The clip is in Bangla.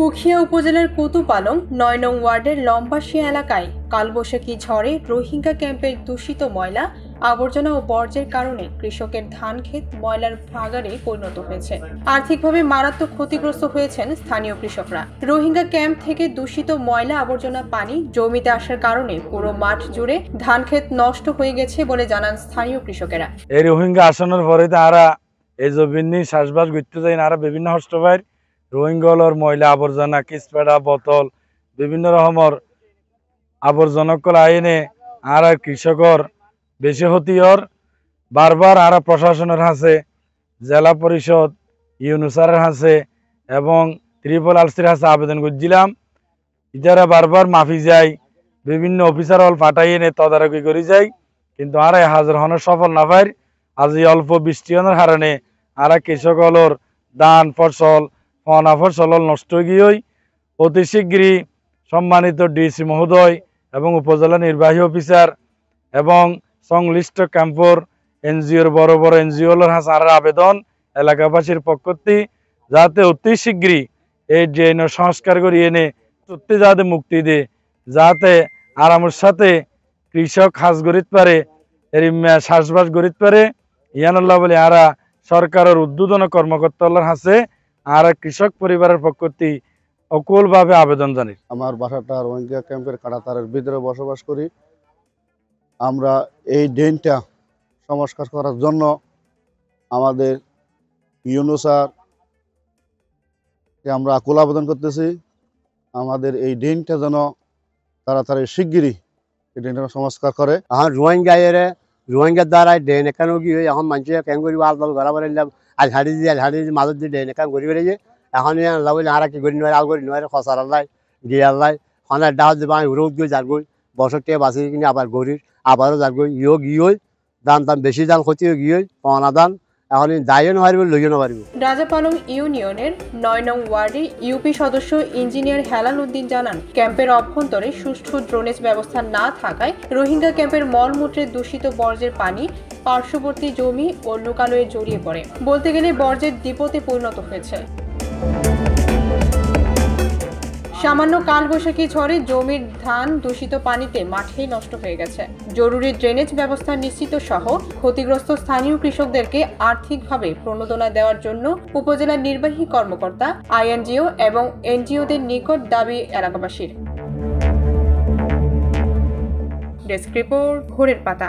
পুখিয়া উপজেলার কুতুপালং ৯ নং ওয়ার্ডের লম্বাশিয়া এলাকায় কালবৈশাখী ঝড়ে রোহিঙ্গা ক্যাম্পের দূষিত ময়লা আবর্জনা ও বর্জ্যের কারণে কৃষকের ধান ক্ষেত ময়লার ভাগাড়ে পরিণত হয়েছে। আর্থিকভাবে মারাত্মক ক্ষতিগ্রস্ত হয়েছেন স্থানীয় কৃষকরা। রোহিঙ্গা ক্যাম্প থেকে দূষিত ময়লা আবর্জনা পানি জমিতে আসার কারণে পুরো মাঠ জুড়ে ধান ক্ষেত নষ্ট হয়ে গেছে বলে জানান স্থানীয় কৃষকেরা। এই রোহিঙ্গা আসানোর পরে তারা এই জমিনি চাষবাস করতে যায় না, বিভিন্ন হস্তবাইর রোহিঙ্গলর ময়লা আবর্জনা কিসপেড়া বোতল বিভিন্ন রকমের আবর্জনকল আইনে আর কৃষকর বেশি হতিয়র বারবার আর প্রশাসনের হাসে জেলা পরিষদ ইউনুসারের হাসে এবং ত্রিপল আলসির হাসে আবেদন করছিলাম। ইতারা বারবার মাফি যায়, বিভিন্ন অফিসার হল পাঠাই এনে তদারকি করে যায়, কিন্তু আর হাজার হনের সফল না পাই। আজ এই অল্প বৃষ্টির কারণে আর কৃষক হলর ধান ফসল ফনা ফসল নষ্ট গিয়ে অতি শীঘ্রই সম্মানিত ডিসি মহোদয় এবং উপজেলা নির্বাহী অফিসার এবং সংশ্লিষ্ট ক্যাম্পর এনজিওর বড় বড় এনজিওর হাসে আর আবেদন এলাকাবাসীর পক্ষে যাতে অতি শীঘ্রই এই ড্রেন সংস্কার করে এনে সত্যি যাতে মুক্তি দেয়, যাতে আরামের সাথে কৃষক হাঁস গড়িত পারে এর চাষবাস গড়িত পারে ইয়ানুল্লাহ বলে আরা সরকারের উদ্বোধন কর্মকর্তার হাসে আর কৃষক পরিবারের পক্ষে অকুলভাবে আবেদন জানি। আমার বাসাটা রোহিঙ্গা ক্যাম্পের কাঁটাতারের ভিতরে বসবাস করি। আমরা এই ড্রেনটা সংস্কার করার জন্য আমাদের ইউনুসারকে আমরা আকুল আবেদন করতেছি। আমাদের এই ড্রেনটা যেন তাড়াতাড়ি শিগগিরই এই ড্রেনটা সংস্কার করে। এখন রোহিঙ্গার দ্বারা ড্রেন এখানে গিয়ে এখন মানুষের কেন করি আলবাল ঘরা বেড়াইলাম আঝাড়ি দিয়ে মাজত দিয়ে ড্রেন এখান ঘুরি বেড়েছে। এখন আল্লাহ বলে আর কি করি নয় আল করি নয় খসার আল্লাহ গিয়ে আল্লাহ খানা ডাল দেবা রোদ গিয়ে যার গই বছর টেয়ে বাঁচি কিনে আবার গরির আবারও যার গই ইয়ে গিয়ে দান বেশি দান ক্ষতিও গিয়ে পাওনা দান এখন দায়ও নপারিব লইও নপারিব। রাজাপালং ইউনিয়নের ৯ নং ওয়ার্ডে ইউপি সদস্য ইঞ্জিনিয়ার হেলাল উদ্দিন জানান, ক্যাম্পের অভ্যন্তরে সুষ্ঠু ড্রেনেজ ব্যবস্থা না থাকায় রোহিঙ্গা ক্যাম্পের মলমূত্রের দূষিত বর্জ্যের পানি পার্শ্ববর্তী জমি ও লোকালয়ে জড়িয়ে পড়ে। বলতে গেলে বর্জ্যের দ্বীপতে পরিণত হয়েছে। সামান্য কালবৈশাখী ঝড়ে জমির ধান দূষিত পানিতে মাঠেই নষ্ট হয়ে গেছে। জরুরি ড্রেনেজ ব্যবস্থা নিশ্চিত সহ ক্ষতিগ্রস্ত স্থানীয় কৃষকদেরকে আর্থিকভাবে প্রণোদনা দেওয়ার জন্য উপজেলা নির্বাহী কর্মকর্তা, আইএনজিও এবং এনজিওদের নিকট দাবি এলাকাবাসীর। ডেস্ক রিপোর্ট, ভোরের পাতা।